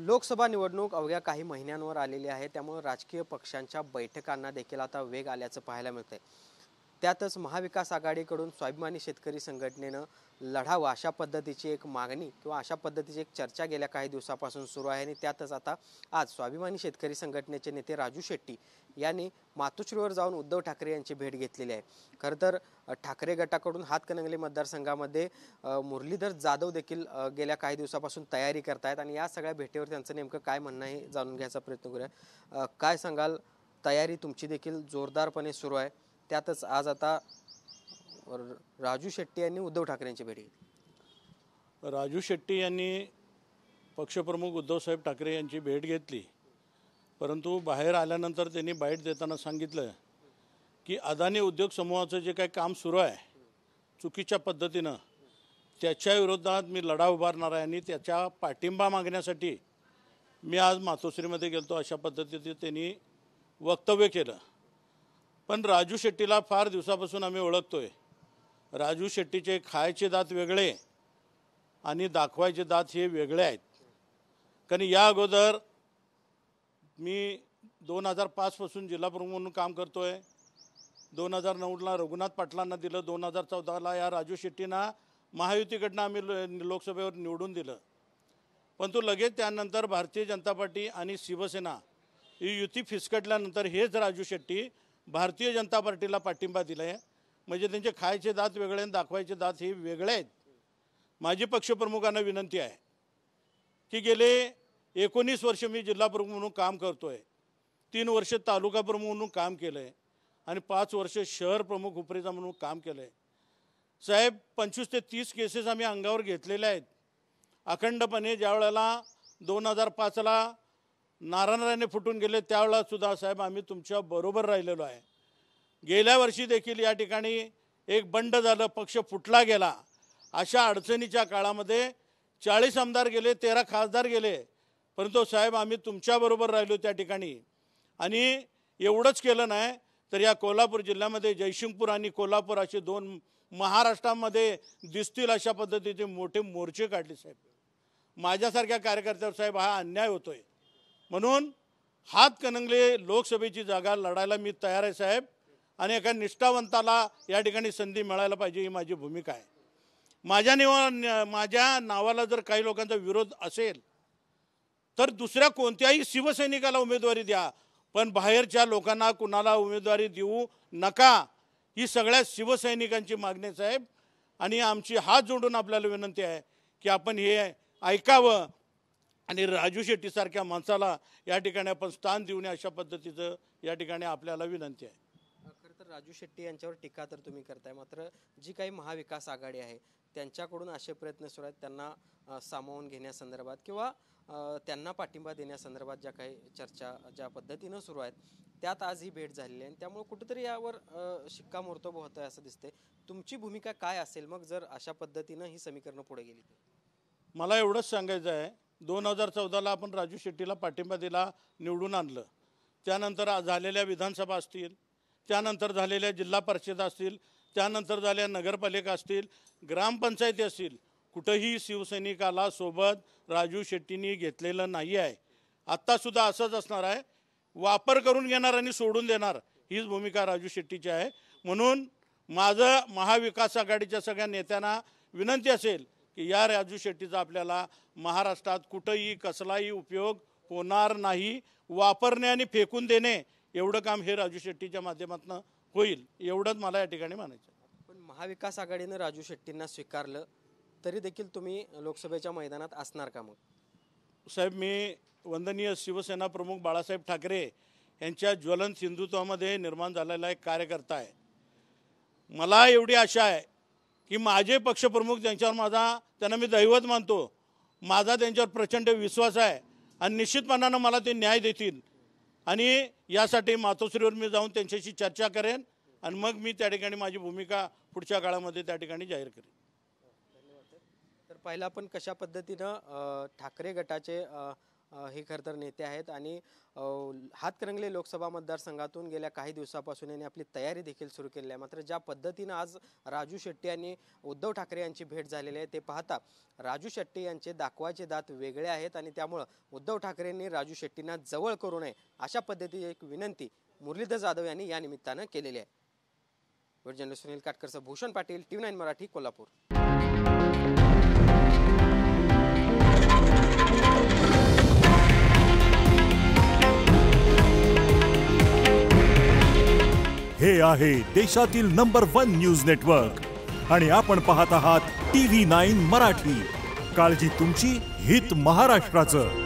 लोकसभा निवडणूक अवघ्या काही महिन्यांवर आलेली आहे, त्यामुळे राजकीय पक्षांच्या बैठकांना देखील आता वेग आल्याचं पाहायला मिळतंय। त्यातच महाविकास आघाडीकडून स्वाभिमानी शेतकरी संघटनेनं लढावं अशा पद्धतीची एक मागणी किंवा अशा पद्धतीची एक चर्चा गेल्या काही दिवसापासून सुरू आहे आणि त्यातच आता आज स्वाभिमानी शेतकरी संघटनेचे नेते राजू शेट्टी यांनी मातोश्रीवर जाऊन उद्धव ठाकरे यांची भेट घेतलेली आहे। खरं तर ठाकरे गटाकडून हातकणंगले मतदारसंघामध्ये मुरलीधर जाधव देखील गेल्या काही दिवसापासून तयारी करतायत आणि या सगळ्या भेटीवर त्यांचं नेमकं काय म्हणणं आहे जाणून घ्यायचा प्रयत्न करूया। काय सांगाल, तयारी तुमची देखील जोरदारपणे सुरू आहे, त्यातच आज आता राजू शेट्टी यांनी उद्धव ठाकरेंची भेट घेतली। राजू शेट्टी यांनी पक्षप्रमुख उद्धवसाहेब ठाकरे यांची भेट घेतली, परंतु बाहेर आल्यानंतर त्यांनी बाईट देताना सांगितलं की अदानी उद्योग समूहाचं जे काही काम सुरू आहे चुकीच्या पद्धतीनं त्याच्या विरोधात मी लढा उभारणार आहे आणि त्याच्या पाठिंबा मागण्यासाठी मी आज मातोश्रीमध्ये गेलतो, अशा पद्धतीने त्यांनी वक्तव्य केलं। पण राजू शेट्टीला फार दिवसापासून आम्ही ओळखतोय। राजू शेट्टीचे खायचे दात वेगळे आणि दाखवायचे दात हे वेगळे आहेत। कारण या अगोदर मी 2005 पासून जिल्हा प्रमुख म्हणून काम करतोय। 2009ला रघुनाथ पाटलांना दिलं, 2014ला या राजू शेट्टींना महायुतीकडनं आम्ही लोकसभेवर निवडून दिलं। पण तो लगेच त्यानंतर भारतीय जनता पार्टी आणि शिवसेना ही युती फिसकटल्यानंतर हेच राजू शेट्टी भारतीय जनता पार्टीला पाठिंबा दिला आहे। म्हणजे त्यांचे खायचे दात वेगळे आणि दाखवायचे दात हे वेगळे आहेत। माझी पक्षप्रमुखांना विनंती आहे की गेले 19 वर्ष मी जिल्हा प्रमुख म्हणून काम करतोय, 3 वर्ष तालुका प्रमुख म्हणून काम केलं आहे आणि 5 वर्ष शहर प्रमुख उपरेजा म्हणून काम केलं आहे। साहेब 25 ते 30 केसेस आम्ही अंगावर घेतलेल्या आहेत अखंडपणे। ज्या वेळेला 2005ला नारायण राणे फुटून गेले त्यावेळेला सुद्धा साहेब आम्ही तुमच्या बरोबर राहिलेलो आहे। गेल्या वर्षी देखील या ठिकाणी एक बंड झालं, पक्ष फुटला गेला। अशा अडचणीच्या काळामध्ये 40 आमदार गेले, 13 खासदार गेले, परंतु साहेब आम्ही तुमच्याबरोबर राहिलो त्या ठिकाणी। आणि एवढंच केलं नाही तर या कोल्हापूर जिल्ह्यामध्ये जयसिंगपूर आणि कोल्हापूर असे 2 महाराष्ट्रामध्ये दिसतील अशा पद्धतीचे मोठे मोर्चे काढले। साहेब माझ्यासारख्या कार्यकर्त्यावर साहेब हा अन्याय होतोय, म्हणून हातकणंगले लोकसभेची जागा लढायला मी तयार आहे साहेब। आणि एका निष्ठावंताला या ठिकाणी संधी मिळायला पाहिजे ही माझी भूमिका आहे। माझ्या नावाला जर काही लोकांचा विरोध असेल तर दुसऱ्या कोणत्याही शिवसैनिकाला उमेदवारी द्या, पण बाहेरच्या लोकांना कुणाला उमेदवारी देऊ नका, ही सगळ्या शिवसैनिकांची मागणी साहेब। आणि आमची हात जोडून आपल्याला विनंती आहे की आपण हे ऐकावं आणि राजू शेट्टी सारख्या माणसाला या ठिकाणी आपण स्थान देऊ नये अशा पद्धतीचं या ठिकाणी आपल्याला विनंती आहे। खरं तर राजू शेट्टी यांच्यावर टीका तर तुम्ही करताय, मात्र जी काही महाविकास आघाडी आहे त्यांच्याकडून असे प्रयत्न सुरू आहेत त्यांना सामावून घेण्यासंदर्भात किंवा त्यांना पाठिंबा देण्यासंदर्भात ज्या काही चर्चा ज्या पद्धतीनं सुरू आहेत त्यात आज ही भेट झालेली आहे, त्यामुळे कुठेतरी यावर शिक्कामोर्तब होत आहे असं दिसतंय। तुमची भूमिका काय असेल मग जर अशा पद्धतीनं ही समीकरणं पुढे गेली तर? मला एवढंच सांगायचं आहे, 2014ला आपण राजू शेट्टीला पाठिंबा दिला, निवडून आणलं। त्यानंतर झालेल्या विधानसभा असतील, त्यानंतर झालेल्या जिल्हा परिषद असतील, त्यानंतर झालेल्या नगरपालिका असतील, ग्रामपंचायती असतील, कुठंही शिवसैनिकाला सोबत राजू शेट्टींनी घेतलेलं नाही आहे। आत्तासुद्धा असंच असणार आहे, वापर करून घेणार आणि सोडून देणार हीच भूमिका राजू शेट्टीची आहे। म्हणून माझं महाविकास आघाडीच्या सगळ्या नेत्यांना विनंती असेल की या राजू शेट्टीचा आपल्याला महाराष्ट्रात कुठंही कसलाही उपयोग होणार नाही। वापरणे आणि फेकून देणे एवढं काम हे राजू शेट्टीच्या माध्यमातून होईल, एवढंच मला या ठिकाणी म्हणायचं। पण महाविकास आघाडीनं राजू शेट्टींना स्वीकारलं तरी देखील तुम्ही लोकसभेच्या मैदानात असणार का? मग साहेब मी वंदनीय शिवसेना प्रमुख बाळासाहेब ठाकरे यांच्या ज्वलंत हिंदुत्वामध्ये निर्माण झालेला एक कार्यकर्ता आहे। मला एवढी आशा आहे की माझे पक्षप्रमुख त्यांच्यावर त्यांना मी दैवत मानतो, माझा त्यांच्यावर प्रचंड विश्वास आहे आणि निश्चितपणानं मला ते न्याय देतील। आणि यासाठी मातोश्रीवर मी जाऊन त्यांच्याशी चर्चा करेन आणि मग मी त्या ठिकाणी माझी भूमिका पुढच्या काळामध्ये त्या ठिकाणी जाहीर करेन। तर पहिला आपण कशा पद्धतीनं ठाकरे गटाचे हे खरं तर नेते आहेत आणि हातकणंगले लोकसभा मतदारसंघातून गेल्या काही दिवसापासून यांनी आपली तयारी देखील सुरू केली आहे. मात्र ज्या पद्धतीनं आज राजू शेट्टी आणि उद्धव ठाकरे यांची भेट झालेली आहे ते पाहता राजू शेट्टी यांचे दाखवायचे दात वेगळे आहेत आणि त्यामुळं उद्धव ठाकरेंनी राजू शेट्टींना जवळ करू नये अशा पद्धतीची एक विनंती मुरलीधर जाधव यांनी या निमित्तानं केलेली आहे. व्हिडिओ जर्नलिस्ट सुनील काटकरसह भूषण पाटील, TV9 मराठी, कोल्हापूर. हे आहे देशातील नंबर 1 न्यूज नेटवर्क आणि आपण पाहत आहात TV9 मराठी. काळजी तुमची, हित महाराष्ट्राचं.